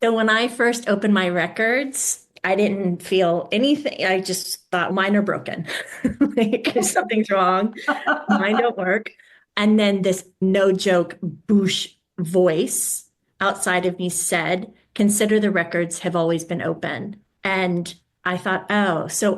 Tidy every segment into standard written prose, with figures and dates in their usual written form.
So when I first opened my records, I didn't feel anything. I just thought mine are broken. Like if something's wrong, mine don't work. And then this no joke boosh voice outside of me said, consider the records have always been open. And I thought, oh, so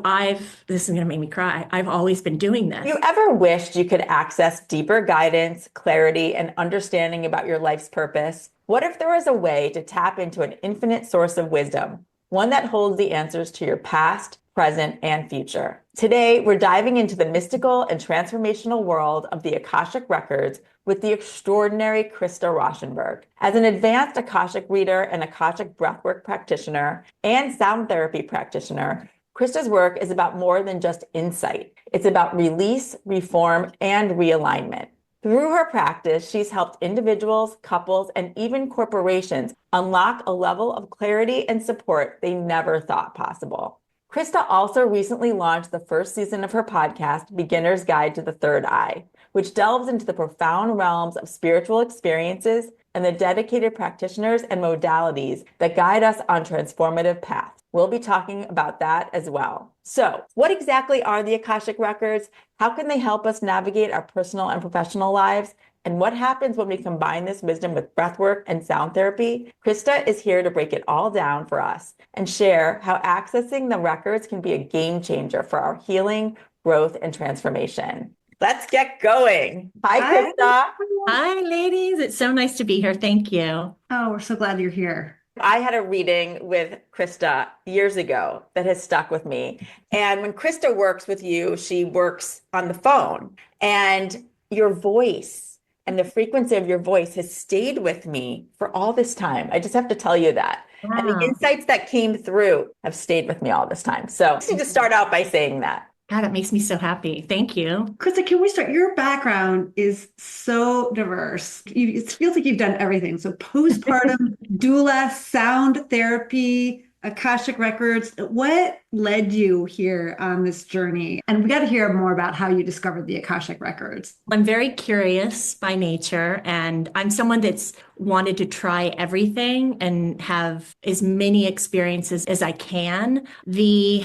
this is going to make me cry. I've always been doing this. You ever wished you could access deeper guidance, clarity, and understanding about your life's purpose? What if there was a way to tap into an infinite source of wisdom, one that holds the answers to your past, present, and future? Today, we're diving into the mystical and transformational world of the Akashic Records with the extraordinary Krista Rauschenberg. As an advanced Akashic reader and Akashic breathwork practitioner and sound therapy practitioner, Krista's work is about more than just insight. It's about release, reform, and realignment. Through her practice, she's helped individuals, couples, and even corporations unlock a level of clarity and support they never thought possible. Krista also recently launched the first season of her podcast, Beginner's Guide to the Third Eye, which delves into the profound realms of spiritual experiences and the dedicated practitioners and modalities that guide us on transformative paths. We'll be talking about that as well. So, what exactly are the Akashic Records? How can they help us navigate our personal and professional lives? And what happens when we combine this wisdom with breathwork and sound therapy? Krista is here to break it all down for us and share how accessing the records can be a game changer for our healing, growth, and transformation. Let's get going. Hi, Hi. Krista. Hi, ladies. It's so nice to be here. Thank you. Oh, we're so glad you're here. I had a reading with Krista years ago that has stuck with me. And when Krista works with you, she works on the phone, and your voice and the frequency of your voice has stayed with me for all this time. I just have to tell you that. And the Wow. insights that came through have stayed with me all this time. So I just need to start out by saying that. God, it makes me so happy. Thank you. Krista, can we start? Your background is so diverse. It feels like you've done everything. So postpartum, doula, sound therapy, Akashic Records. What led you here on this journey? And we got to hear more about how you discovered the Akashic Records. I'm very curious by nature, and I'm someone that's wanted to try everything and have as many experiences as I can. The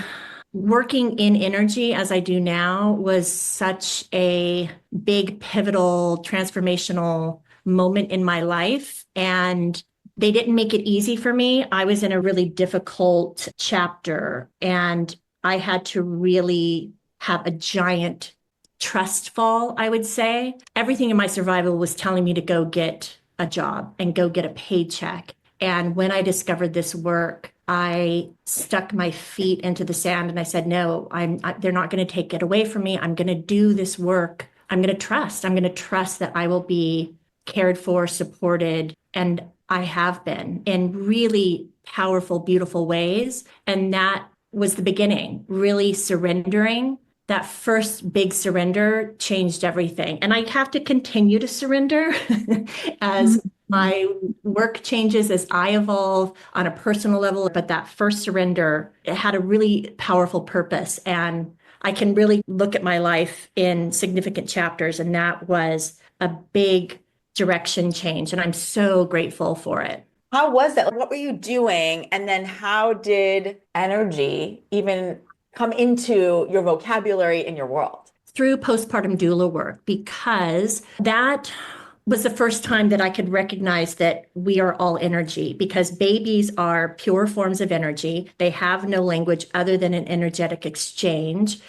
working in energy as I do now was such a big, pivotal, transformational moment in my life. And they didn't make it easy for me. I was in a really difficult chapter, and I had to really have a giant trust fall, I would say. Everything in my survival was telling me to go get a job and go get a paycheck. And when I discovered this work, I stuck my feet into the sand and I said, no, they're not going to take it away from me. I'm going to do this work. I'm going to trust. I'm going to trust that I will be cared for, supported. And I have been in really powerful, beautiful ways. And that was the beginning, really surrendering. That first big surrender changed everything. And I have to continue to surrender as my work changes, as I evolve on a personal level. But that first surrender, it had a really powerful purpose. And I can really look at my life in significant chapters. And that was a big direction change. And I'm so grateful for it. How was that? What were you doing? And then how did energy even come into your vocabulary in your world? Through postpartum doula work, because that was the first time that I could recognize that we are all energy, because babies are pure forms of energy. They have no language other than an energetic exchange.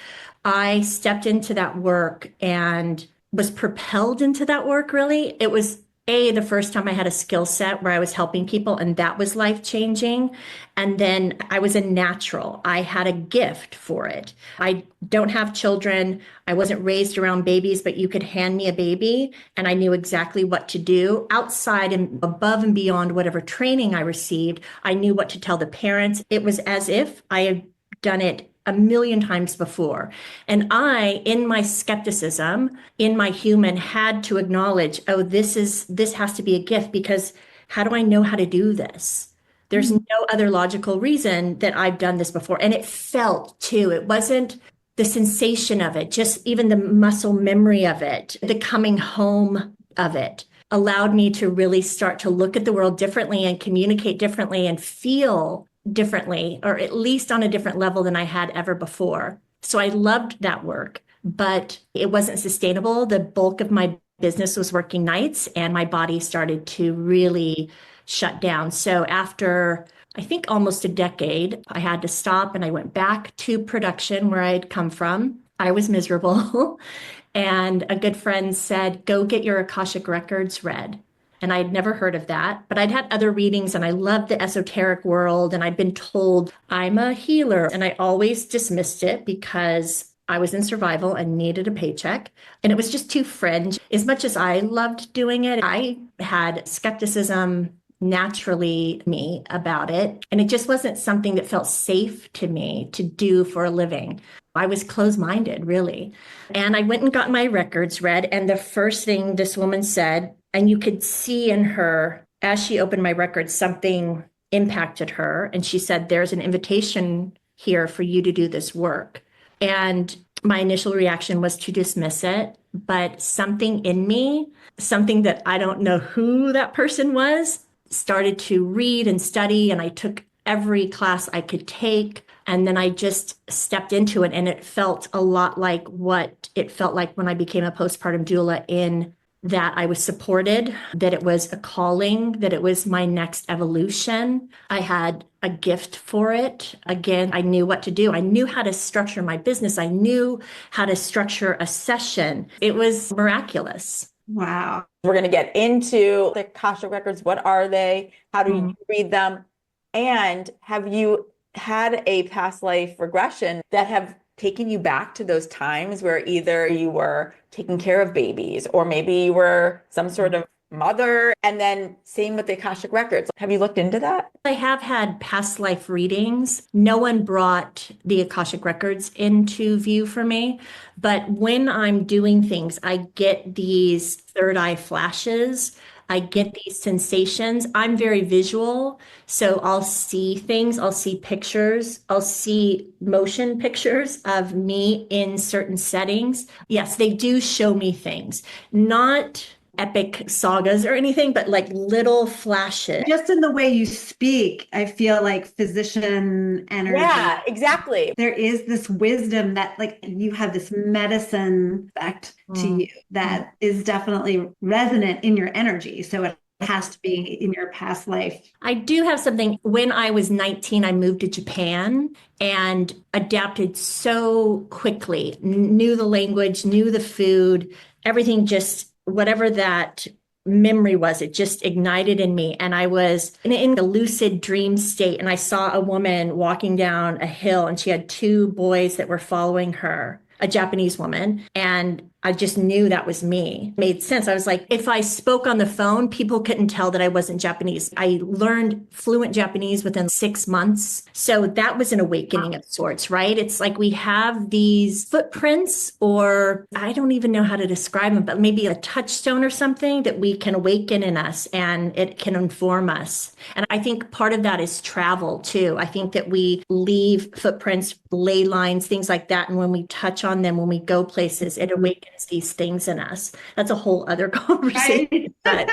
I stepped into that work and was propelled into that work, really. It was the first time I had a skill set where I was helping people, and that was life-changing. And then I was a natural. I had a gift for it. I don't have children. I wasn't raised around babies, but you could hand me a baby and I knew exactly what to do outside and above and beyond whatever training I received. I knew what to tell the parents. It was as if I had done it a million times before. And I, in my skepticism, in my human, had to acknowledge, oh, this has to be a gift, because how do I know how to do this? There's no other logical reason that I've done this before. And it felt too, it wasn't the sensation of it, just even the muscle memory of it, the coming home of it. allowed me to really start to look at the world differently and communicate differently and feel differently, or at least on a different level than I had ever before. So I loved that work, but it wasn't sustainable. The bulk of my business was working nights, and my body started to really shut down. So after, I think, almost a decade, I had to stop, and I went back to production where I'd come from. I was miserable. And a good friend said, go get your Akashic Records read. And I'd never heard of that, but I'd had other readings and I loved the esoteric world. And I'd been told I'm a healer. And I always dismissed it because I was in survival and needed a paycheck. And it was just too fringe. As much as I loved doing it, I had skepticism naturally me about it. And it just wasn't something that felt safe to me to do for a living. I was closed-minded, really. And I went and got my records read. And the first thing this woman said, and you could see in her, as she opened my records, something impacted her. And she said, there's an invitation here for you to do this work. And my initial reaction was to dismiss it. But something in me, something that I don't know who that person was, started to read and study. And I took every class I could take. And then I just stepped into it. And it felt a lot like what it felt like when I became a postpartum doula, in that I was supported, that it was a calling, that it was my next evolution. I had a gift for it. Again, I knew what to do. I knew how to structure my business. I knew how to structure a session. It was miraculous. Wow. We're going to get into the Akashic Records. What are they? How do you read them? And have you had a past life regression that have taken you back to those times where either you were taking care of babies or maybe you were some sort of mother? And then same with the Akashic Records. Have you looked into that? I have had past life readings. No one brought the Akashic Records into view for me. But when I'm doing things, I get these third eye flashes. I get these sensations. I'm very visual. So I'll see things, I'll see pictures, I'll see motion pictures of me in certain settings. Yes, they do show me things, not epic sagas or anything, but like little flashes. Just in the way you speak, I feel like physician energy. Yeah, exactly. There is this wisdom that, like, you have this medicine effect to you that is definitely resonant in your energy. So it has to be in your past life. I do have something. When I was 19, I moved to Japan and adapted so quickly, knew the language, knew the food, everything, just whatever that memory was, it just ignited in me. And I was in a lucid dream state, and I saw a woman walking down a hill, and she had two boys that were following her, a Japanese woman. And I just knew that was me. It made sense. I was like, if I spoke on the phone, people couldn't tell that I wasn't Japanese. I learned fluent Japanese within 6 months. So that was an awakening of sorts, right? It's like we have these footprints, or I don't even know how to describe them, but maybe a touchstone or something that we can awaken in us, and it can inform us. And I think part of that is travel too. I think that we leave footprints, ley lines, things like that. And when we touch on them, when we go places, it awakens these things in us. That's a whole other conversation. But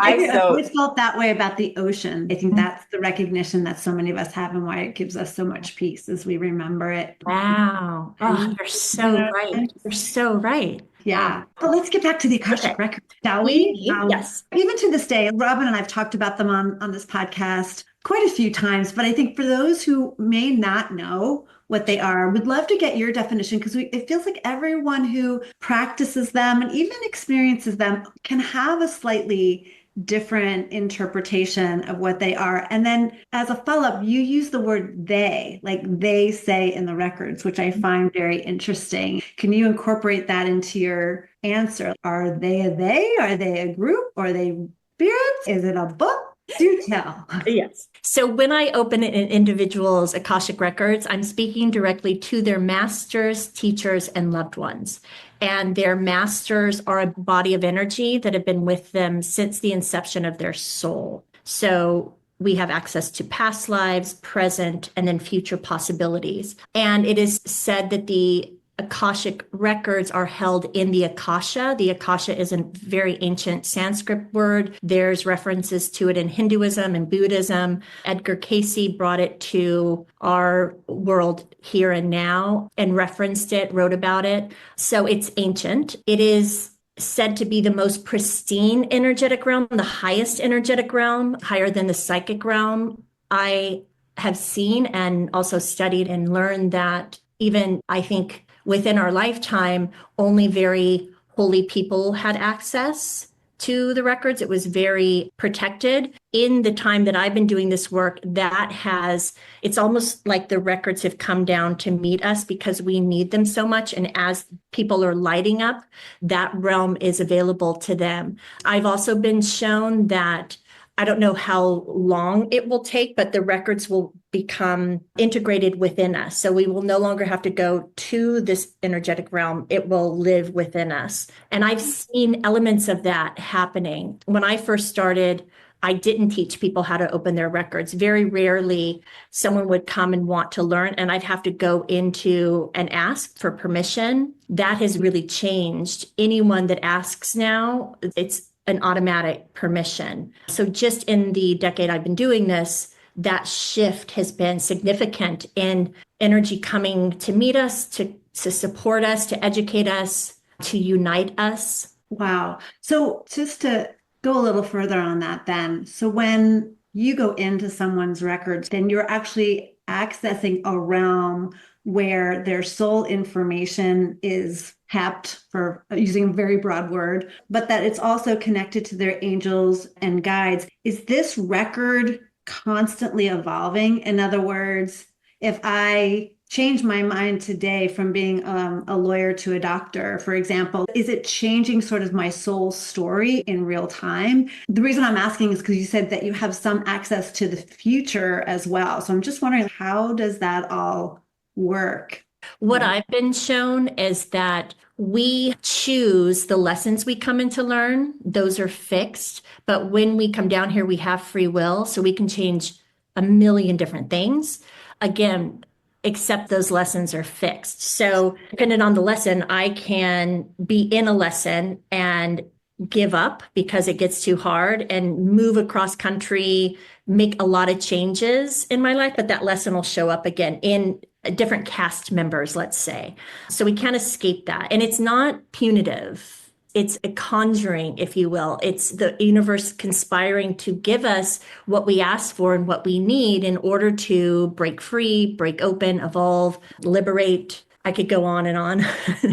I always felt that way about the ocean. I think that's the recognition that so many of us have, and why it gives us so much peace as we remember it. Wow. Oh, you're so right. You're so right. Yeah. But let's get back to the Akashic Records, shall we? Yes. Even to this day, Robin and I have talked about them on this podcast quite a few times, but I think for those who may not know what they are, would love to get your definition, because it feels like everyone who practices them and even experiences them can have a slightly different interpretation of what they are. And then as a follow-up, you use the word they, like they say in the records, which I find very interesting. Can you incorporate that into your answer? Are they a they? Are they a group? Are they spirits? Is it a book? Do tell. Yes. So when I open an individual's Akashic Records, I'm speaking directly to their masters, teachers, and loved ones. And their masters are a body of energy that have been with them since the inception of their soul. So we have access to past lives, present, and then future possibilities. And it is said that the Akashic records are held in the Akasha. The Akasha is a very ancient Sanskrit word. There's references to it in Hinduism and Buddhism. Edgar Cayce brought it to our world here and now and referenced it, wrote about it. So it's ancient. It is said to be the most pristine energetic realm, the highest energetic realm, higher than the psychic realm. I have seen and also studied and learned that even, I think, within our lifetime, only very holy people had access to the records. It was very protected. In the time that I've been doing this work, it's almost like the records have come down to meet us because we need them so much. And as people are lighting up, that realm is available to them. I've also been shown that I don't know how long it will take, but the records will become integrated within us. So we will no longer have to go to this energetic realm. It will live within us. And I've seen elements of that happening. When I first started, I didn't teach people how to open their records. Very rarely someone would come and want to learn, and I'd have to go into and ask for permission. That has really changed. Anyone that asks now, it's an automatic permission. So just in the decade I've been doing this, that shift has been significant in energy coming to meet us, to support us, to educate us, to unite us. Wow. So just to go a little further on that then. So when you go into someone's records, then you're actually accessing a realm where their soul information is kept, for using a very broad word, but that it's also connected to their angels and guides. Is this record constantly evolving? In other words, if I change my mind today from being a lawyer to a doctor, for example, is it changing sort of my soul story in real time? The reason I'm asking is because you said that you have some access to the future as well. So I'm just wondering, how does that all work? What I've been shown is that we choose the lessons we come in to learn. Those are fixed. But when we come down here, we have free will, so we can change a million different things. Again, except those lessons are fixed. So depending on the lesson, I can be in a lesson and give up because it gets too hard and move across country, make a lot of changes in my life, but that lesson will show up again in different cast members, let's say. So we can't escape that. And it's not punitive. It's a conjuring, if you will. It's the universe conspiring to give us what we ask for and what we need in order to break free, break open, evolve, liberate. I could go on and on.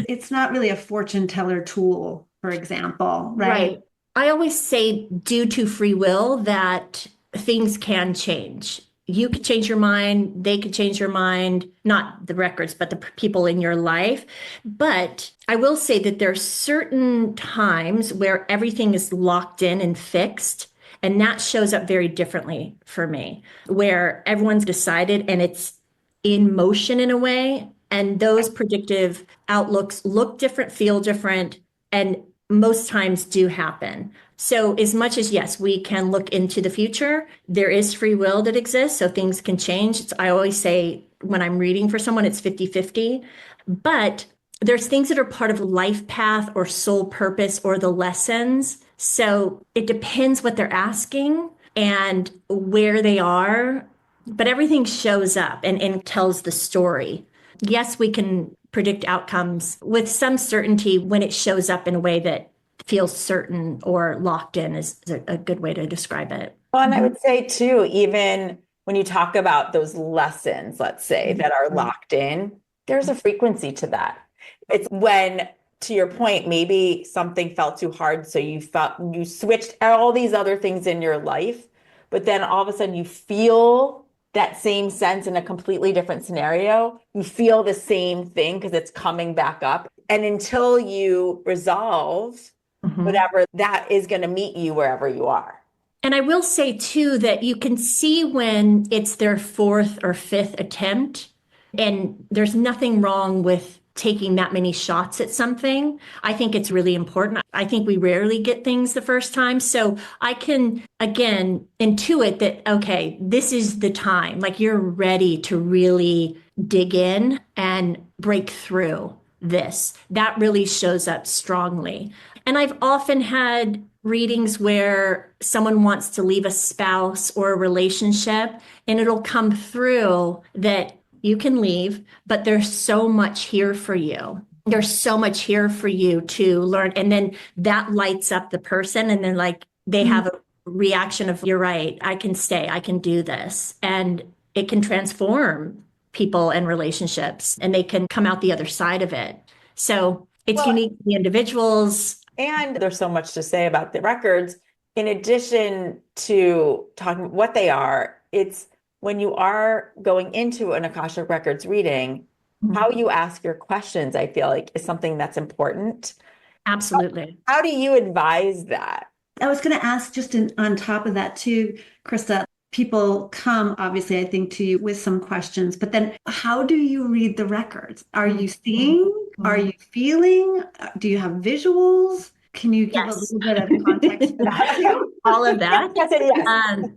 It's not really a fortune teller tool, for example, right? I always say, due to free will, that things can change. You could change your mind, they could change your mind, not the records, but the people in your life. But I will say that there are certain times where everything is locked in and fixed. And that shows up very differently for me, where everyone's decided and it's in motion in a way. And those predictive outlooks look different, feel different, and most times do happen. So as much as, yes, we can look into the future, there is free will that exists, so things can change. I always say when I'm reading for someone, it's 50-50. But there's things that are part of life path or soul purpose or the lessons. So it depends what they're asking and where they are, but everything shows up and tells the story. Yes, we can predict outcomes with some certainty when it shows up in a way that feels certain or locked in is a good way to describe it. Well, and I would say too, even when you talk about those lessons, let's say, that are locked in, there's a frequency to that. It's when, to your point, maybe something felt too hard, so you switched all these other things in your life, but then all of a sudden you feel that same sense in a completely different scenario. You feel the same thing because it's coming back up. And until you resolve whatever, that is going to meet you wherever you are. And I will say too that you can see when it's their fourth or fifth attempt, and there's nothing wrong with taking that many shots at something. I think it's really important. I think we rarely get things the first time. So I can, again, intuit that, okay, this is the time. Like, you're ready to really dig in and break through. this. That really shows up strongly. And I've often had readings where someone wants to leave a spouse or a relationship, and it'll come through that you can leave, but there's so much here for you. There's so much here for you to learn. And then that lights up the person, and then like they have a reaction of, you're right, I can stay, I can do this. And it can transform people and relationships, and they can come out the other side of it. So it's unique to the individuals. And there's so much to say about the records. In addition to talking what they are, it's when you are going into an Akashic Records reading, how you ask your questions, I feel like, is something that's important. Absolutely. How do you advise that? I was going to ask just on top of that too, Krista, people come, obviously, I think, to you with some questions, but then how do you read the records? Are you seeing? Are you feeling? Do you have visuals? Can you give a little bit of context for that? All of that. Yes.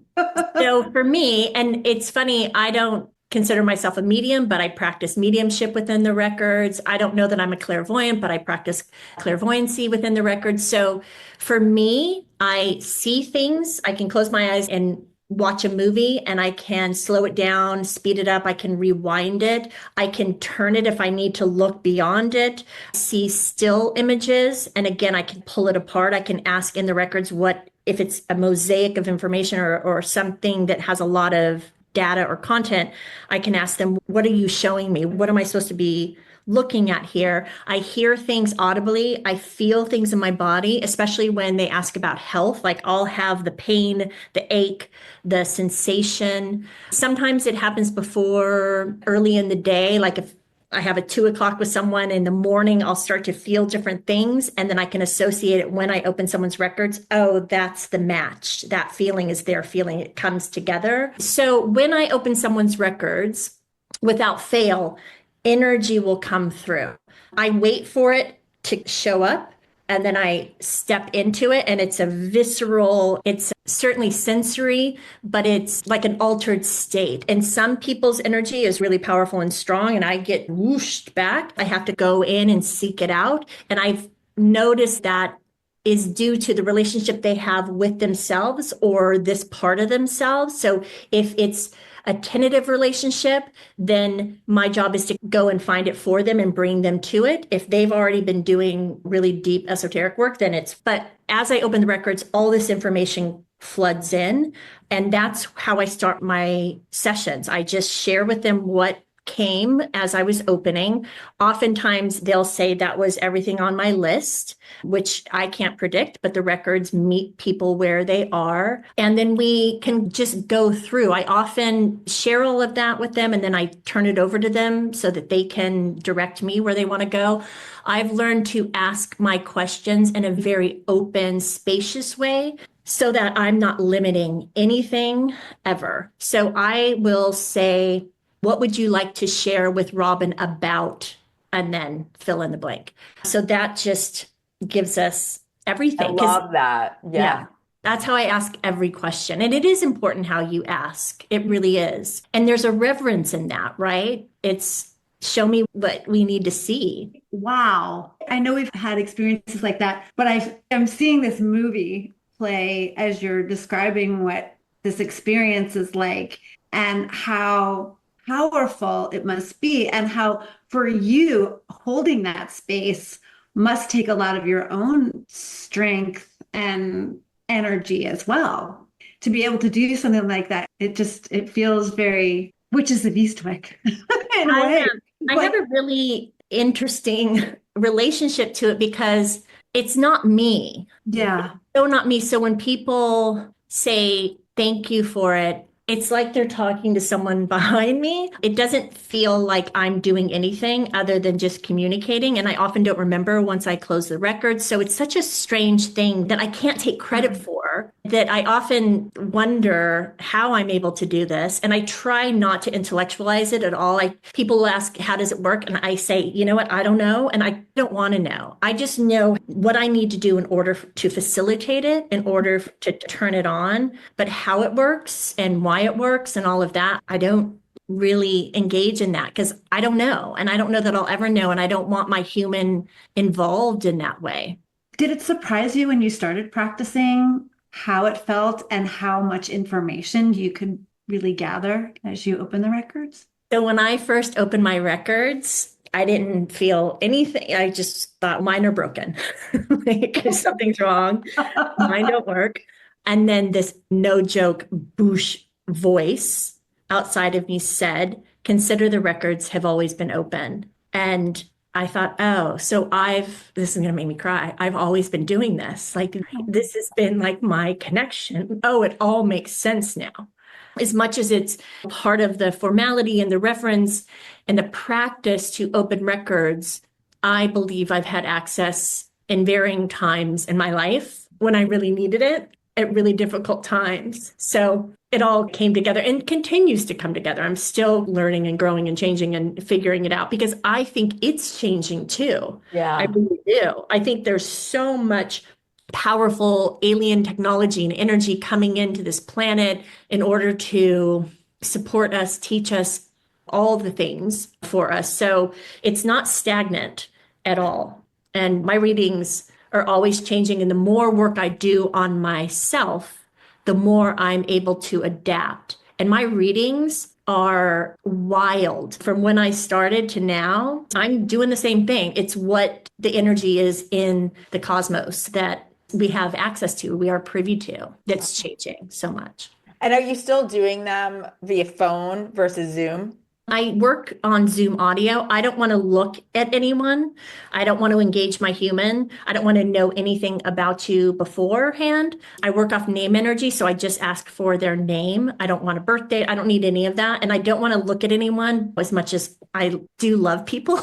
So for me, and it's funny, I don't consider myself a medium, but I practice mediumship within the records. I don't know that I'm a clairvoyant, but I practice clairvoyancy within the records. So for me, I see things. I can close my eyes and watch a movie, and I can slow it down, speed it up. I can rewind it. I can turn it if I need to look beyond it, see still images. And again, I can pull it apart. I can ask in the records what, if it's a mosaic of information or something that has a lot of data or content, I can ask them, what are you showing me? What am I supposed to be looking at here? I hear things audibly. I feel things in my body, especially when they ask about health. Like I'll have the pain, the ache, the sensation. Sometimes it happens before early in the day. Like if I have a 2 o'clock with someone in the morning, I'll start to feel different things. And then I can associate it when I open someone's records. Oh, that's the match. That feeling is their feeling. It comes together. So when I open someone's records, without fail, energy will come through. I wait for it to show up, and then I step into it, and it's a visceral, it's certainly sensory, but it's like an altered state. And some people's energy is really powerful and strong, and I get whooshed back. I have to go in and seek it out. And I've noticed that is due to the relationship they have with themselves or this part of themselves. So if it's a tentative relationship, then my job is to go and find it for them and bring them to it. If they've already been doing really deep esoteric work, then but as I open the records, all this information floods in. And that's how I start my sessions. I just share with them what came as I was opening. Oftentimes they'll say that was everything on my list, which I can't predict, but the records meet people where they are. And then we can just go through. I often share all of that with them, and then I turn it over to them so that they can direct me where they want to go. I've learned to ask my questions in a very open, spacious way, so that I'm not limiting anything ever. So I will say, what would you like to share with Robin about, and then fill in the blank. So that just gives us everything. I love that. Yeah. That's how I ask every question. And it is important how you ask. It really is. And there's a reverence in that, right? It's show me what we need to see. Wow. I know we've had experiences like that, but I'm seeing this movie play as you're describing what this experience is like and how powerful it must be, and how for you holding that space must take a lot of your own strength and energy as well to be able to do something like that. It feels very Witches of Eastwick in a way. I have a really interesting relationship to it because it's not me. Yeah. So not me. So when people say thank you for it, it's like they're talking to someone behind me. It doesn't feel like I'm doing anything other than just communicating. And I often don't remember once I close the record. So it's such a strange thing that I can't take credit for, that I often wonder how I'm able to do this. And I try not to intellectualize it at all. People will ask, how does it work? And I say, you know what? I don't know. And I don't want to know. I just know what I need to do in order to facilitate it, in order to turn it on. But how it works and why it works and all of that, I don't really engage in that because I don't know. And I don't know that I'll ever know. And I don't want my human involved in that way. Did it surprise you when you started practicing how it felt and how much information you could really gather as you open the records? So when I first opened my records, I didn't feel anything. I just thought mine are broken. Like something's wrong. Mine don't work. And then this no joke boosh voice outside of me said, consider the records have always been open. And I thought, oh, so this is going to make me cry. I've always been doing this. Like, this has been like my connection. Oh, it all makes sense now. As much as it's part of the formality and the reference and the practice to open records, I believe I've had access in varying times in my life when I really needed it at really difficult times. So it all came together and continues to come together. I'm still learning and growing and changing and figuring it out because I think it's changing too. Yeah. I really do. I think there's so much powerful alien technology and energy coming into this planet in order to support us, teach us all the things for us. So it's not stagnant at all. And my readings are always changing. And the more work I do on myself, the more I'm able to adapt. And my readings are wild. From when I started to now, I'm doing the same thing. It's what the energy is in the cosmos that we have access to, we are privy to, that's changing so much. And are you still doing them via phone versus Zoom? I work on Zoom audio. I don't want to look at anyone. I don't want to engage my human. I don't want to know anything about you beforehand. I work off name energy, so I just ask for their name. I don't want a birth date. I don't need any of that. And I don't want to look at anyone as much as I do love people.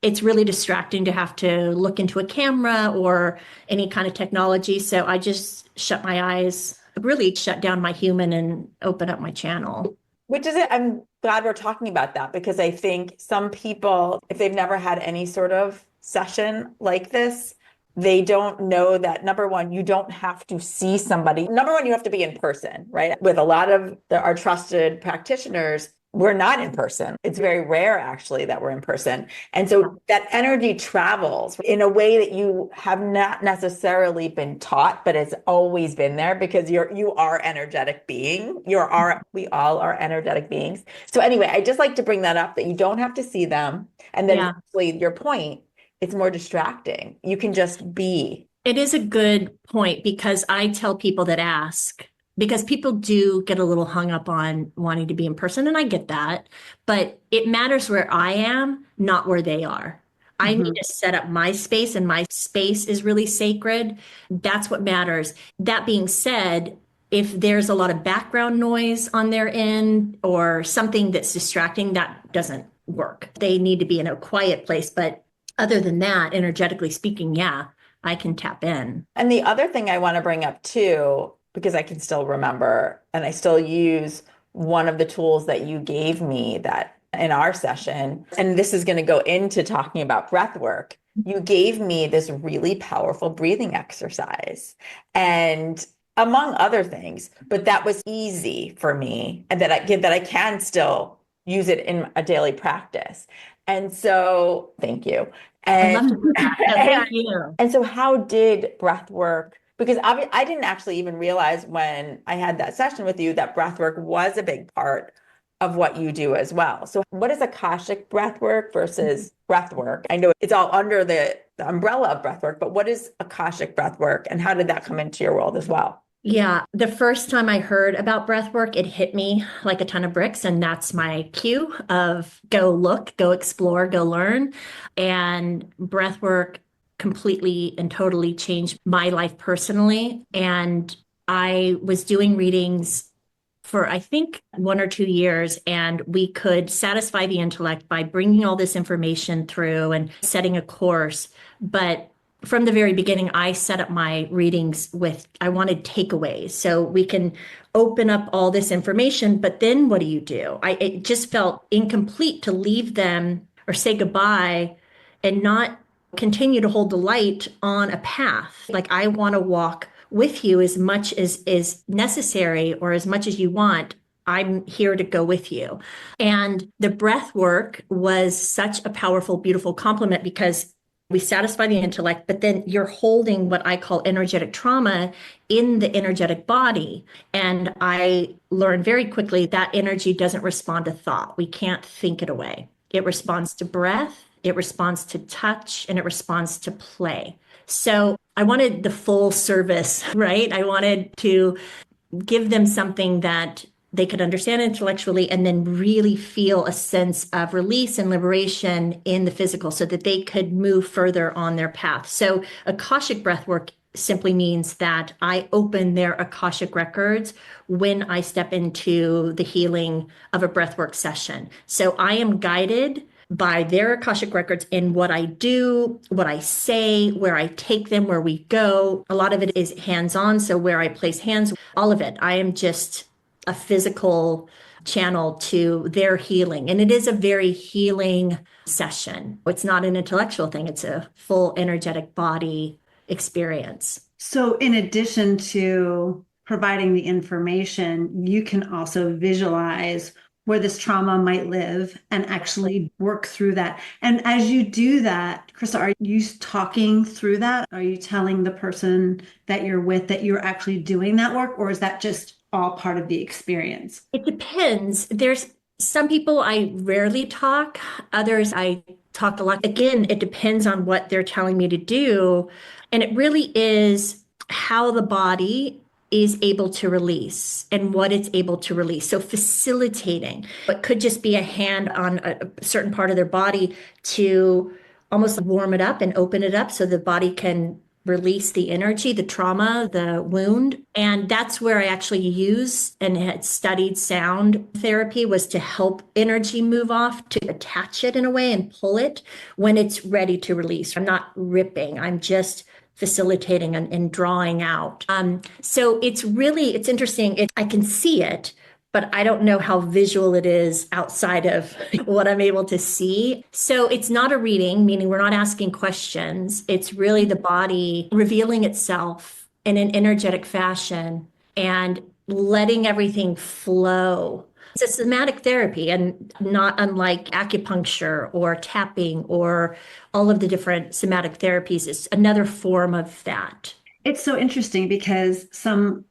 It's really distracting to have to look into a camera or any kind of technology. So I just shut my eyes, really shut down my human and open up my channel. Which is it? I'm glad we're talking about that because I think some people, if they've never had any sort of session like this, they don't know that number one, you don't have to see somebody. Number one, you have to be in person, right? With a lot of our trusted practitioners, we're not in person. It's very rare actually that we're in person. And so that energy travels in a way that you have not necessarily been taught, but it's always been there because you are energetic being. We all are energetic beings. So anyway, I just like to bring that up that you don't have to see them. And then actually your point, it's more distracting. You can just be. It is a good point because I tell people that ask, because people do get a little hung up on wanting to be in person, and I get that, but it matters where I am, not where they are. I need to set up my space, and my space is really sacred. That's what matters. That being said, if there's a lot of background noise on their end or something that's distracting, that doesn't work. They need to be in a quiet place. But other than that, energetically speaking, yeah, I can tap in. And the other thing I want to bring up too, because I can still remember and I still use one of the tools that you gave me that in our session, and this is going to go into talking about breath work. You gave me this really powerful breathing exercise and among other things, but that was easy for me and that I can still use it in a daily practice. And so thank you. And, Thank you. And so how did breath work? Because I didn't actually even realize when I had that session with you that breath work was a big part of what you do as well. So what is Akashic breath work versus breath work? I know it's all under the umbrella of breath work, but what is Akashic breath work and how did that come into your world as well? Yeah, the first time I heard about breath work, it hit me like a ton of bricks. And that's my cue of go look, go explore, go learn. And breath work completely and totally changed my life personally. And I was doing readings for, I think, 1 or 2 years, and we could satisfy the intellect by bringing all this information through and setting a course. But from the very beginning, I set up my readings with, I wanted takeaways. So we can open up all this information, but then what do? It just felt incomplete to leave them or say goodbye and not continue to hold the light on a path. Like I want to walk with you as much as is necessary or as much as you want I'm here to go with you. And the breath work was such a powerful, beautiful compliment because we satisfy the intellect, but then you're holding what I call energetic trauma in the energetic body. And I learned very quickly that energy doesn't respond to thought. We can't think it away. It responds to breath, it responds to touch, and it responds to play. So I wanted the full service, right? I wanted to give them something that they could understand intellectually and then really feel a sense of release and liberation in the physical so that they could move further on their path. So Akashic breathwork simply means that I open their Akashic records when I step into the healing of a breathwork session. So I am guided by their Akashic records in what I do, what I say, where I take them, where we go. A lot of it is hands-on. So where I place hands, all of it. I am just a physical channel to their healing. And it is a very healing session. It's not an intellectual thing. It's a full energetic body experience. So in addition to providing the information, you can also visualize where this trauma might live and actually work through that. And as you do that, Krista, are you talking through that? Are you telling the person that you're with that you're actually doing that work, or is that just all part of the experience? It depends. There's some people I rarely talk, others I talk a lot. Again, it depends on what they're telling me to do. And it really is how the body is able to release and what it's able to release. So facilitating, it could just be a hand on a certain part of their body to almost warm it up and open it up so the body can release the energy, the trauma, the wound. And that's where I actually use and had studied sound therapy, was to help energy move off, to attach it in a way and pull it when it's ready to release. I'm not ripping, I'm just facilitating and drawing out. So it's interesting. I can see it, but I don't know how visual it is outside of what I'm able to see. So it's not a reading, meaning we're not asking questions. It's really the body revealing itself in an energetic fashion and letting everything flow. It's a somatic therapy, and not unlike acupuncture or tapping or all of the different somatic therapies. It's another form of that. It's so interesting because some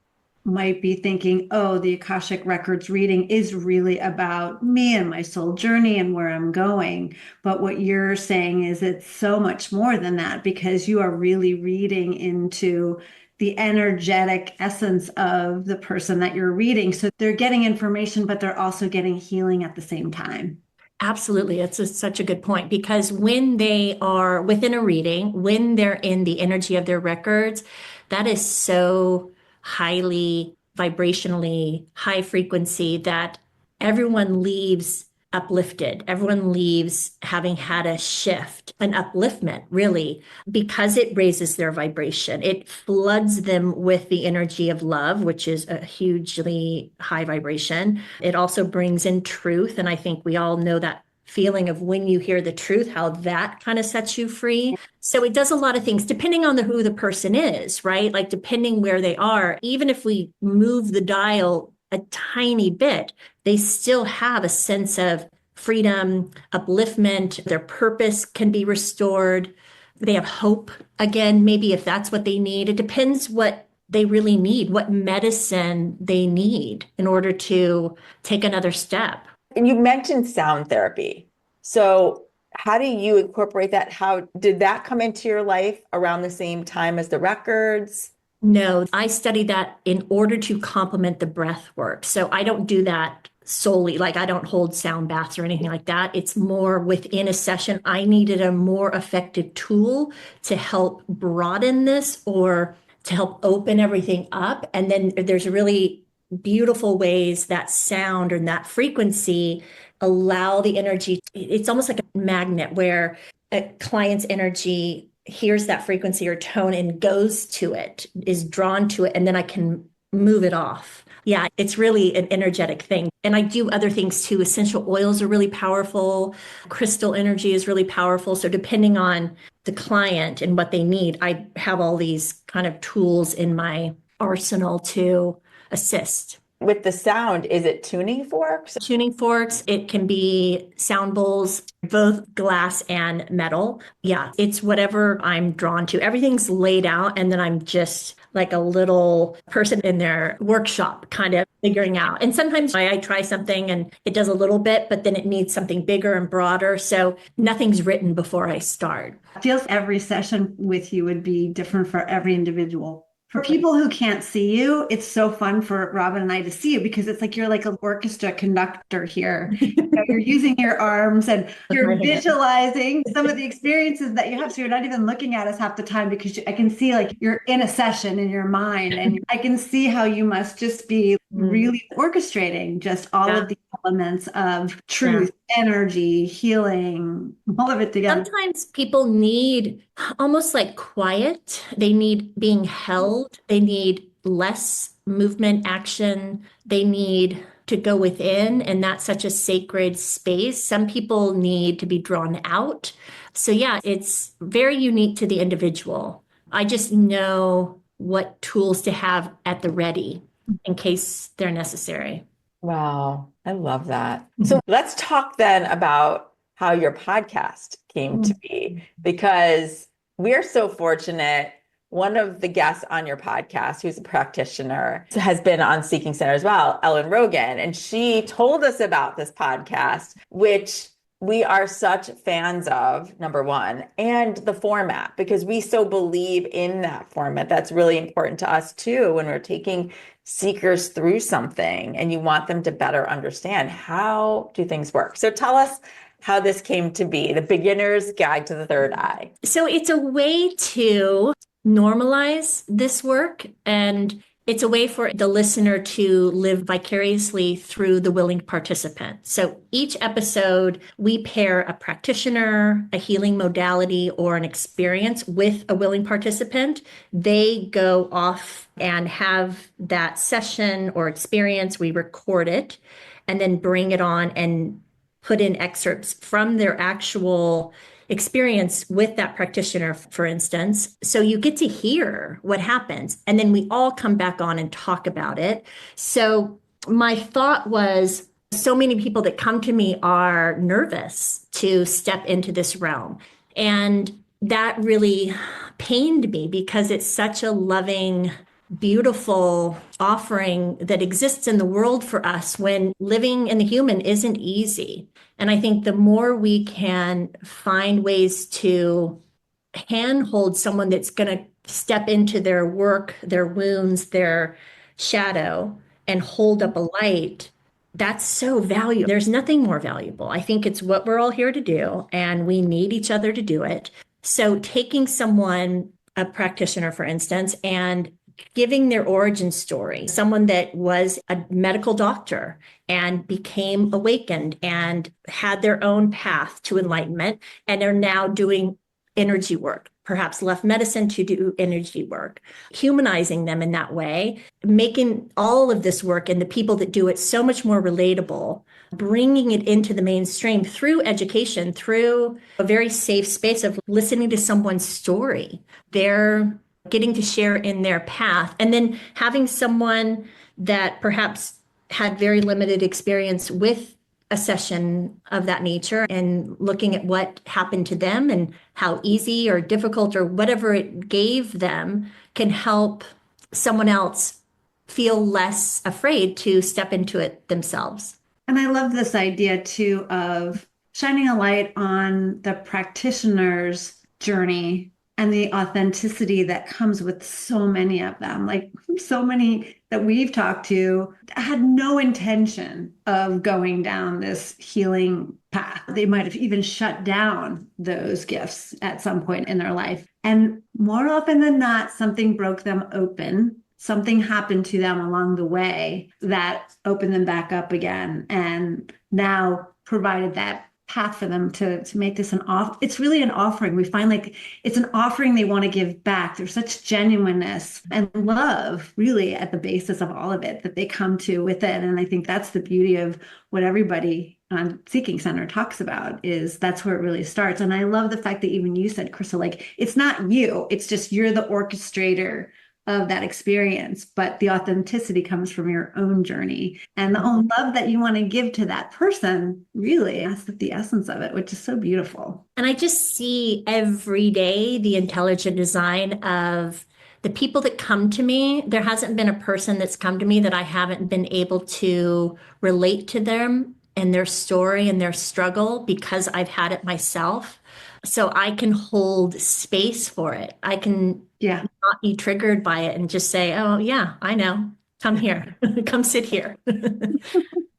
might be thinking, oh, the Akashic Records reading is really about me and my soul journey and where I'm going. But what you're saying is it's so much more than that, because you are really reading into the energetic essence of the person that you're reading. So they're getting information, but they're also getting healing at the same time. Absolutely. Such a good point, because when they are within a reading, when they're in the energy of their records, that is so highly vibrationally high frequency that everyone leaves uplifted. Everyone leaves having had a shift, an upliftment, really, because it raises their vibration. It floods them with the energy of love, which is a hugely high vibration. It also brings in truth. And I think we all know that feeling of when you hear the truth, how that kind of sets you free. So it does a lot of things depending on who the person is, right? Like depending where they are, even if we move the dial a tiny bit, they still have a sense of freedom, upliftment, their purpose can be restored. They have hope again, maybe if that's what they need. It depends what they really need, what medicine they need in order to take another step. And you mentioned sound therapy. So how do you incorporate that? How did that come into your life around the same time as the records? No, I studied that in order to complement the breath work. So I don't do that solely, like I don't hold sound baths or anything like that. It's more within a session. I needed a more effective tool to help broaden this or to help open everything up. And then there's really beautiful ways that sound and that frequency allow the energy. It's almost like a magnet where a client's energy hears that frequency or tone and goes to it, is drawn to it, and then I can move it off. Yeah, it's really an energetic thing. And I do other things too. Essential oils are really powerful. Crystal energy is really powerful. So depending on the client and what they need, I have all these kind of tools in my arsenal to assist. with the sound, is it tuning forks? Tuning forks, it can be sound bowls, both glass and metal. Yeah, it's whatever I'm drawn to. Everything's laid out, and then I'm just like a little person in their workshop kind of figuring out. And sometimes I try something and it does a little bit, but then it needs something bigger and broader. So nothing's written before I start. Feels every session with you would be different for every individual. For people who can't see you, it's so fun for Robin and I to see you because it's like you're like an orchestra conductor here. You're using your arms and you're visualizing some of the experiences that you have. So you're not even looking at us half the time because I can see like you're in a session in your mind, and I can see how you must just be really orchestrating just all of the elements of truth, energy, healing, all of it together. Sometimes people need almost like quiet. They need being held. They need less movement, action. They need to go within, and that's such a sacred space. Some people need to be drawn out. So, yeah, it's very unique to the individual. I just know what tools to have at the ready in case they're necessary. Wow, I love that. So let's talk then about how your podcast came to be, because we're so fortunate. One of the guests on your podcast, who's a practitioner, has been on Seeking Center as well, Ellen Rogan, and she told us about this podcast, which we are such fans of, number one, and the format, because we so believe in that format. That's really important to us too, when we're taking seekers through something and you want them to better understand how do things work. So tell us how this came to be, the beginner's guide to the third eye. So it's a way to normalize this work, and it's a way for the listener to live vicariously through the willing participant. So each episode, we pair a practitioner, a healing modality, or an experience with a willing participant. They go off and have that session or experience. We record it and then bring it on and put in excerpts from their actual experience with that practitioner, for instance. So you get to hear what happens. And then we all come back on and talk about it. So my thought was, so many people that come to me are nervous to step into this realm. And that really pained me because it's such a loving, beautiful offering that exists in the world for us when living in the human isn't easy. And I think the more we can find ways to handhold someone that's going to step into their work, their wounds, their shadow, and hold up a light, that's so valuable. There's nothing more valuable. I think it's what we're all here to do, and we need each other to do it. So taking someone, a practitioner, for instance, and giving their origin story, someone that was a medical doctor and became awakened and had their own path to enlightenment and are now doing energy work, perhaps left medicine to do energy work, humanizing them in that way, making all of this work and the people that do it so much more relatable, bringing it into the mainstream through education, through a very safe space of listening to someone's story. They're getting to share in their path, and then having someone that perhaps had very limited experience with a session of that nature and looking at what happened to them and how easy or difficult or whatever it gave them can help someone else feel less afraid to step into it themselves. And I love this idea too of shining a light on the practitioner's journey and the authenticity that comes with so many of them. Like so many that we've talked to had no intention of going down this healing path. They might have even shut down those gifts at some point in their life. And more often than not, something broke them open. Something happened to them along the way that opened them back up again and now provided that path for them to make this it's really an offering. We find like it's an offering they want to give back. There's such genuineness and love really at the basis of all of it that they come to with it. And I think that's the beauty of what everybody on Seeking Center talks about, is that's where it really starts. And I love the fact that even you said, Krista, like it's not you, it's just you're the orchestrator of that experience, but the authenticity comes from your own journey and the own love that you want to give to that person. Really, that's the essence of it, which is so beautiful. And I just see every day the intelligent design of the people that come to me. There hasn't been a person that's come to me that I haven't been able to relate to them and their story and their struggle because I've had it myself. So I can hold space for it. I can Yeah. not be triggered by it and just say, oh, yeah, I know. Come here. Come sit here.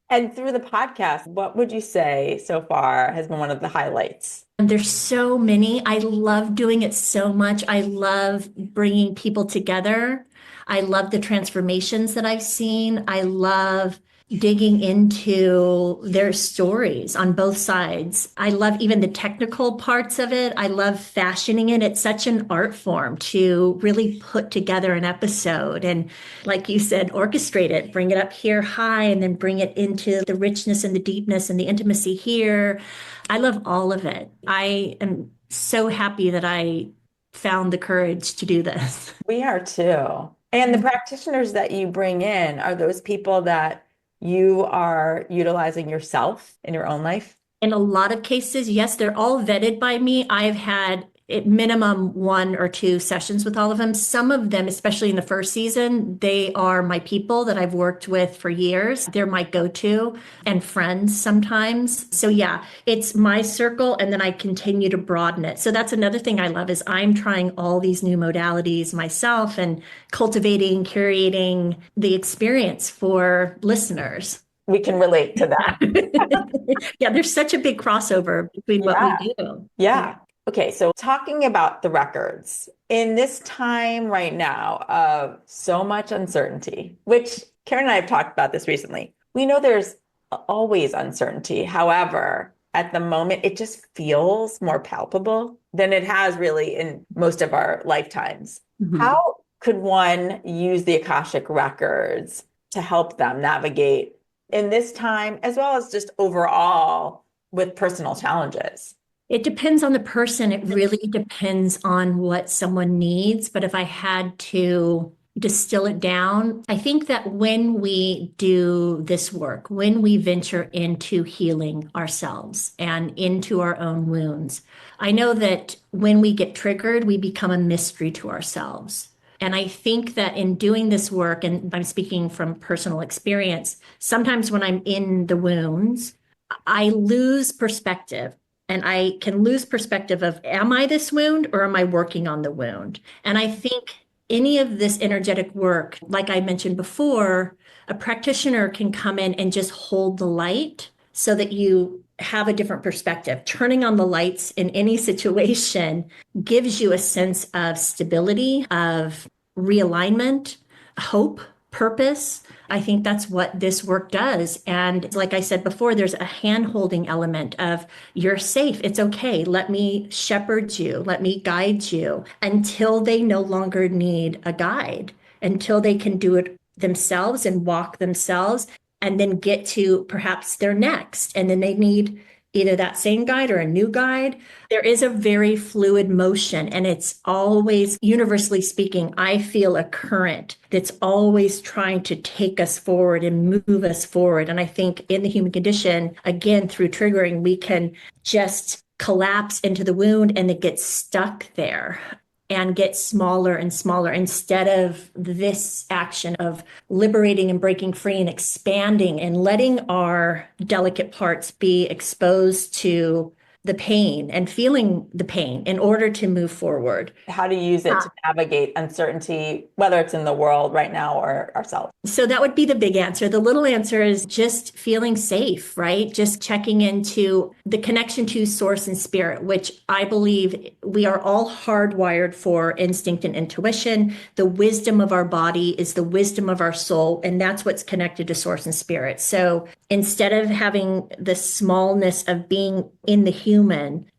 And through the podcast, what would you say so far has been one of the highlights? And there's so many. I love doing it so much. I love bringing people together. I love the transformations that I've seen. I love digging into their stories on both sides. I love even the technical parts of it. I love fashioning it. It's such an art form to really put together an episode and, like you said, orchestrate it, bring it up here high, and then bring it into the richness and the deepness and the intimacy here. I love all of it. I am so happy that I found the courage to do this. We are too. And the practitioners that you bring in, are those people that you are utilizing yourself in your own life? In a lot of cases, yes, they're all vetted by me. I've had at minimum 1 or 2 sessions with all of them. Some of them, especially in the first season, they are my people that I've worked with for years. They're my go-to and friends sometimes. So yeah, it's my circle and then I continue to broaden it. So that's another thing I love is I'm trying all these new modalities myself and cultivating, curating the experience for listeners. We can relate to that. Yeah, there's such a big crossover between what we do. Yeah. Okay, so talking about the records, in this time right now of so much uncertainty, which Karen and I have talked about this recently, we know there's always uncertainty. However, at the moment, it just feels more palpable than it has really in most of our lifetimes. Mhm. How could one use the Akashic Records to help them navigate in this time, as well as just overall with personal challenges? It depends on the person. It really depends on what someone needs. But if I had to distill it down, I think that when we do this work, when we venture into healing ourselves and into our own wounds, I know that when we get triggered, we become a mystery to ourselves. And I think that in doing this work, and I'm speaking from personal experience, sometimes when I'm in the wounds, I lose perspective. And I can lose perspective of, am I this wound or am I working on the wound? And I think any of this energetic work, like I mentioned before, a practitioner can come in and just hold the light so that you have a different perspective. Turning on the lights in any situation gives you a sense of stability, of realignment, hope, purpose. I think that's what this work does. And like I said before, there's a hand-holding element of you're safe. It's okay. Let me shepherd you. Let me guide you until they no longer need a guide, until they can do it themselves and walk themselves and then get to perhaps their next. And then they need either that same guide or a new guide. There is a very fluid motion, and it's always, universally speaking, I feel a current that's always trying to take us forward and move us forward. And I think in the human condition, again, through triggering, we can just collapse into the wound and it gets stuck there and get smaller and smaller instead of this action of liberating and breaking free and expanding and letting our delicate parts be exposed to the pain and feeling the pain in order to move forward. How to use it to navigate uncertainty, whether it's in the world right now or ourselves. So that would be the big answer. The little answer is just feeling safe, right? Just checking into the connection to source and spirit, which I believe we are all hardwired for instinct and intuition. The wisdom of our body is the wisdom of our soul, and that's what's connected to source and spirit. So instead of having the smallness of being in the human,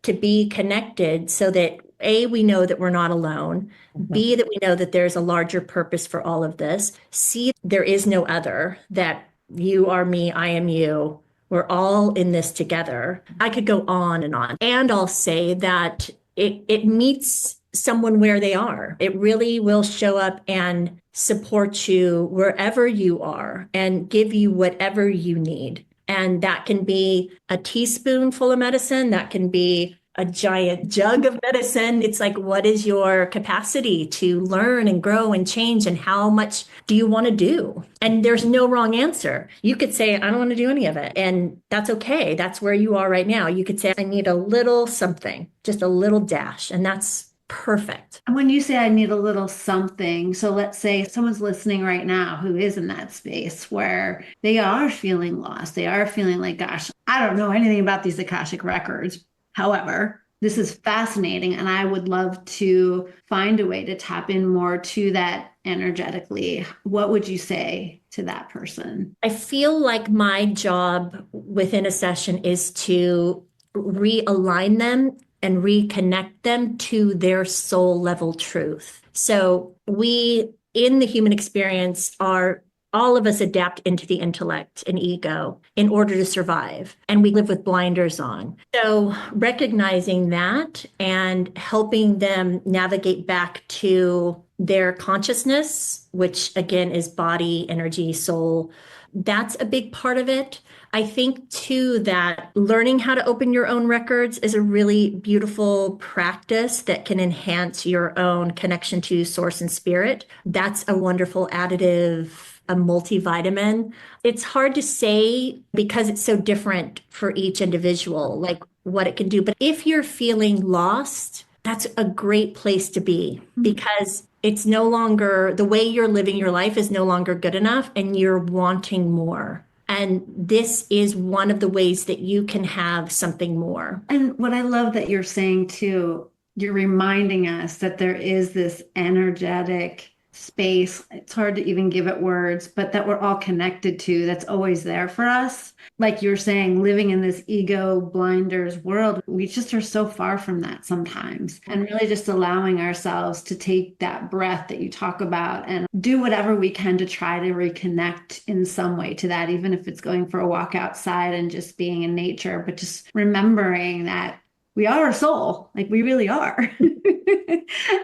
to be connected so that A, we know that we're not alone. B, that we know that there's a larger purpose for all of this. C, there is no other, that you are me, I am you. We're all in this together. I could go on. And I'll say that it meets someone where they are. It really will show up and support you wherever you are and give you whatever you need. And that can be a teaspoonful of medicine, that can be a giant jug of medicine. It's like, what is your capacity to learn and grow and change? And how much do you want to do? And there's no wrong answer. You could say, I don't want to do any of it. And that's okay. That's where you are right now. You could say, I need a little something, just a little dash. And that's perfect. And when you say I need a little something, so let's say someone's listening right now who is in that space where they are feeling lost. They are feeling like, gosh, I don't know anything about these Akashic records. However, this is fascinating, and I would love to find a way to tap in more to that energetically. What would you say to that person? I feel like my job within a session is to realign them and reconnect them to their soul level truth. So we, in the human experience, are all of us adapt into the intellect and ego in order to survive. And we live with blinders on. So recognizing that and helping them navigate back to their consciousness, which again is body, energy, soul, that's a big part of it. I think too that learning how to open your own records is a really beautiful practice that can enhance your own connection to source and spirit. That's a wonderful additive, a multivitamin. It's hard to say because it's so different for each individual, like what it can do. But if you're feeling lost, that's a great place to be because it's no longer, the way you're living your life is no longer good enough and you're wanting more. And this is one of the ways that you can have something more. And what I love that you're saying too, you're reminding us that there is this energetic space. It's hard to even give it words, but that we're all connected to, that's always there for us. Like you're saying, living in this ego blinders world, we just are so far from that sometimes. And really just allowing ourselves to take that breath that you talk about and do whatever we can to try to reconnect in some way to that, even if it's going for a walk outside and just being in nature, but just remembering that we are a soul, like we really are.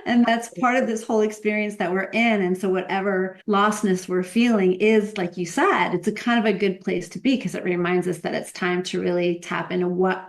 And that's part of this whole experience that we're in. And so whatever lostness we're feeling is, like you said, it's a kind of a good place to be because it reminds us that it's time to really tap into what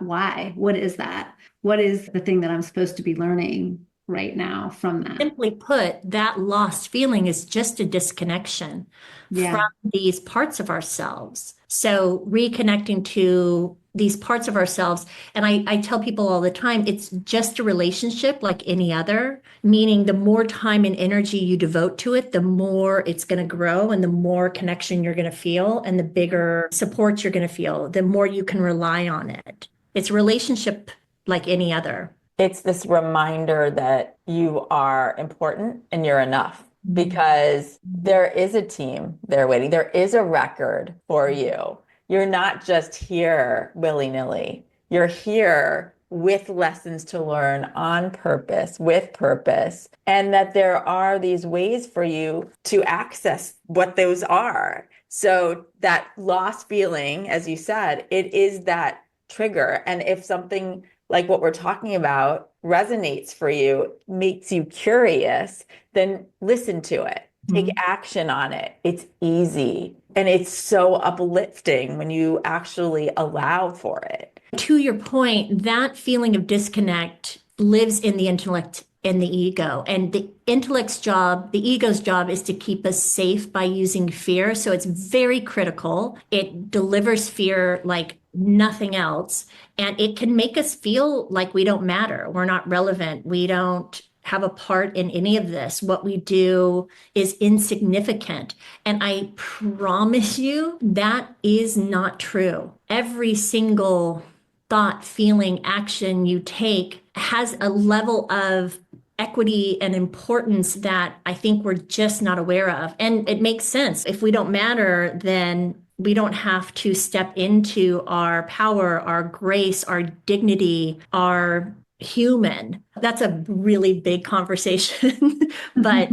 is that? What is the thing that I'm supposed to be learning right now from that? Simply put, that lost feeling is just a disconnection from these parts of ourselves. So reconnecting to these parts of ourselves. And I tell people all the time, it's just a relationship like any other, meaning the more time and energy you devote to it, the more it's going to grow and the more connection you're going to feel and the bigger support you're going to feel, the more you can rely on it. It's a relationship like any other. It's this reminder that you are important and you're enough because there is a team there waiting. There is a record for you. You're not just here willy-nilly. You're here with lessons to learn on purpose, with purpose, and that there are these ways for you to access what those are. So that lost feeling, as you said, it is that trigger. And if something like what we're talking about resonates for you, makes you curious, then listen to it. Take action on it. It's easy. And it's so uplifting when you actually allow for it. To your point, that feeling of disconnect lives in the intellect and the ego. And the intellect's job, the ego's job is to keep us safe by using fear. So it's very critical. It delivers fear like nothing else. And it can make us feel like we don't matter. We're not relevant. We don't have a part in any of this. What we do is insignificant. And I promise you that is not true. Every single thought, feeling, action you take has a level of equity and importance that I think we're just not aware of. And it makes sense. If we don't matter, then we don't have to step into our power, our grace, our dignity, our human. That's a really big conversation, but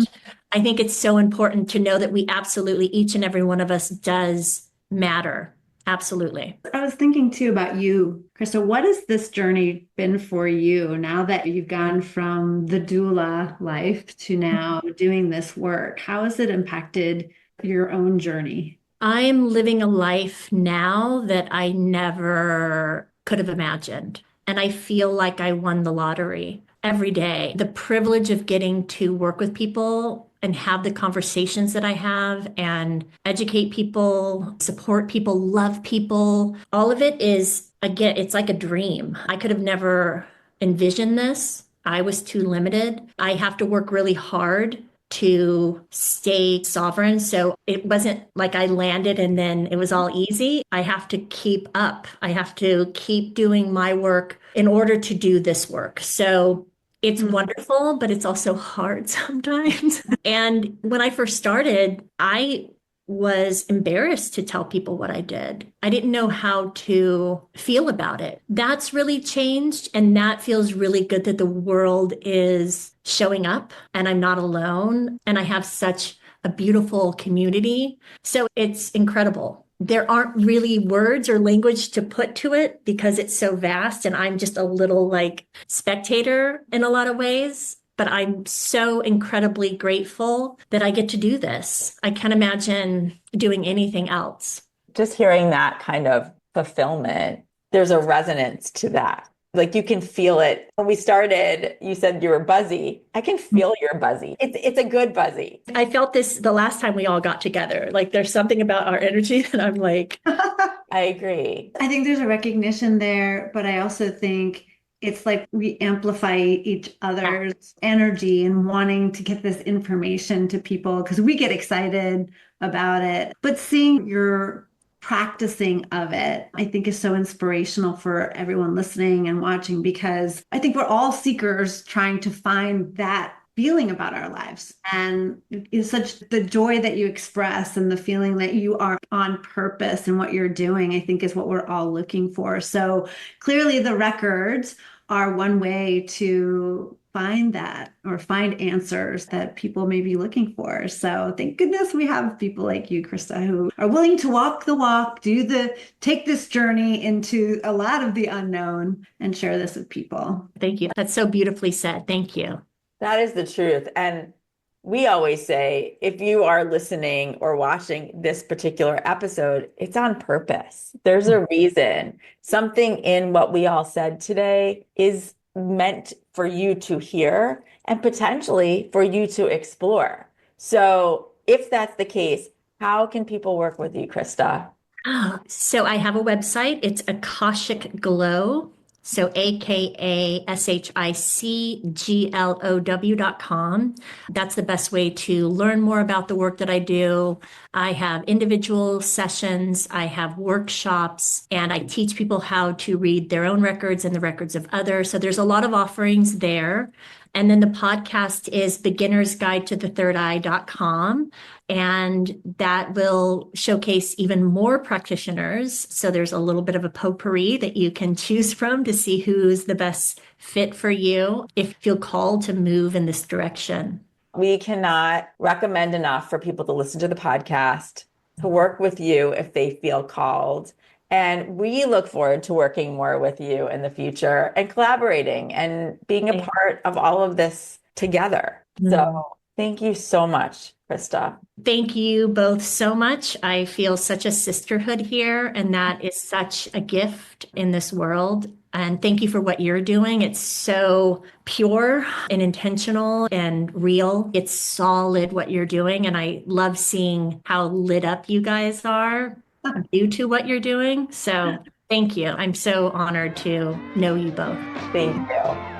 I think it's so important to know that we absolutely, each and every one of us does matter. Absolutely. I was thinking too about you, Krista. What has this journey been for you now that you've gone from the doula life to now doing this work? How has it impacted your own journey? I'm living a life now that I never could have imagined. And I feel like I won the lottery every day. The privilege of getting to work with people and have the conversations that I have and educate people, support people, love people. All of it is, again, it's like a dream. I could have never envisioned this. I was too limited. I have to work really hard to stay sovereign. So it wasn't like I landed and then it was all easy. I have to keep up. I have to keep doing my work in order to do this work. So it's wonderful, but it's also hard sometimes. And when I first started, I was embarrassed to tell people what I did. I didn't know how to feel about it. That's really changed. And that feels really good that the world is showing up and I'm not alone. And I have such a beautiful community. So it's incredible. There aren't really words or language to put to it because it's so vast. And I'm just a little like spectator in a lot of ways. But I'm so incredibly grateful that I get to do this. I can't imagine doing anything else. Just hearing that kind of fulfillment, there's a resonance to that. Like you can feel it. When we started, you said you were buzzy. I can feel you're buzzy. It's a good buzzy. I felt this the last time we all got together. Like there's something about our energy that I'm like, I agree. I think there's a recognition there, but I also think it's like we amplify each other's energy and wanting to get this information to people because we get excited about it. But seeing your practicing of it, I think is so inspirational for everyone listening and watching because I think we're all seekers trying to find that feeling about our lives. And it's such the joy that you express and the feeling that you are on purpose in what you're doing, I think is what we're all looking for. So clearly the records are one way to find that or find answers that people may be looking for. So thank goodness we have people like you, Krista, who are willing to walk the walk, take this journey into a lot of the unknown and share this with people. thank you. That's so beautifully said. Thank you. That is the truth. And we always say, if you are listening or watching this particular episode, it's on purpose. There's a reason. Something in what we all said today is meant for you to hear and potentially for you to explore. So if that's the case, how can people work with you, Krista? So I have a website. It's Akashic Glow. So AKASHICGLOW.com. That's the best way to learn more about the work that I do. I have individual sessions, I have workshops, and I teach people how to read their own records and the records of others. So there's a lot of offerings there. And then the podcast is Beginner's Guide to the Third Eye.com. And that will showcase even more practitioners. So there's a little bit of a potpourri that you can choose from to see who's the best fit for you if you feel called to move in this direction. We cannot recommend enough for people to listen to the podcast, to work with you if they feel called. And we look forward to working more with you in the future and collaborating and being a part of all of this together. So thank you so much, Krista. Thank you both so much. I feel such a sisterhood here, and that is such a gift in this world. And thank you for what you're doing. It's so pure and intentional and real. It's solid what you're doing. And I love seeing how lit up you guys are due to what you're doing. So thank you. I'm so honored to know you both. Thank you.